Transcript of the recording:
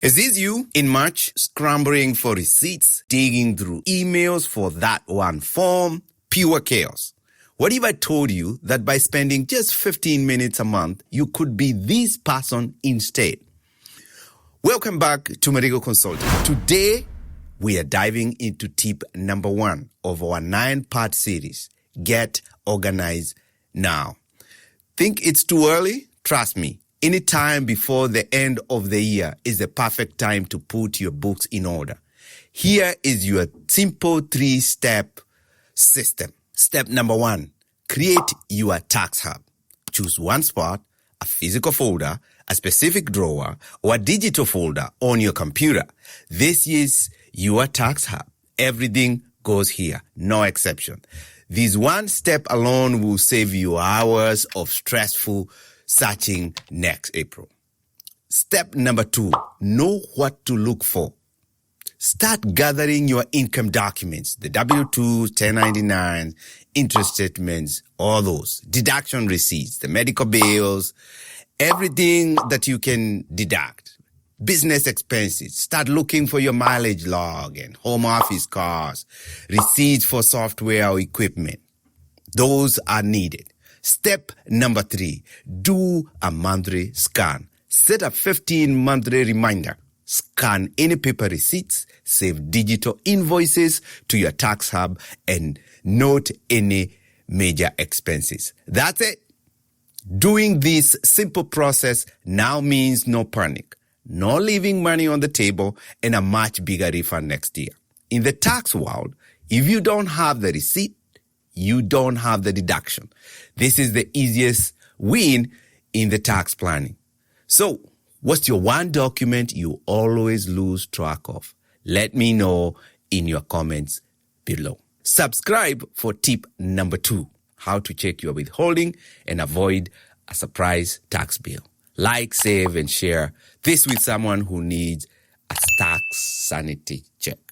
Is this you in March, scrambling for receipts, digging through emails for that one form? Pure chaos. What if I told you that by spending just 15 minutes a month, you could be this person instead? Welcome back to Marigu Consulting. Today, we are diving into tip number 1 of our 9-part series, Get Organized Now. Think it's too early? Trust me. Any time before the end of the year is the perfect time to put your books in order. Here is your simple 3-step system. Step number 1, create your tax hub. Choose one spot, a physical folder, a specific drawer, or a digital folder on your computer. This is your tax hub. Everything goes here, no exception. This one step alone will save you hours of stressful searching next April. Step number 2, know what to look for. Start gathering your income documents, the W-2s, 1099s, interest statements, all those, deduction receipts, the medical bills, everything that you can deduct. Business expenses. Start looking for your mileage log and home office costs, receipts for software or equipment. Those are needed. Step number 3, do a monthly scan. Set a 15 monthly reminder. Scan any paper receipts, save digital invoices to your tax hub, and note any major expenses. That's it. Doing this simple process now means no panic, no leaving money on the table, and a much bigger refund next year. In the tax world, if you don't have the receipt, you don't have the deduction. This is the easiest win in the tax planning. So, what's your one document you always lose track of? Let me know in your comments below. Subscribe for tip number 2, how to check your withholding and avoid a surprise tax bill. Like, save, and share this with someone who needs a tax sanity check.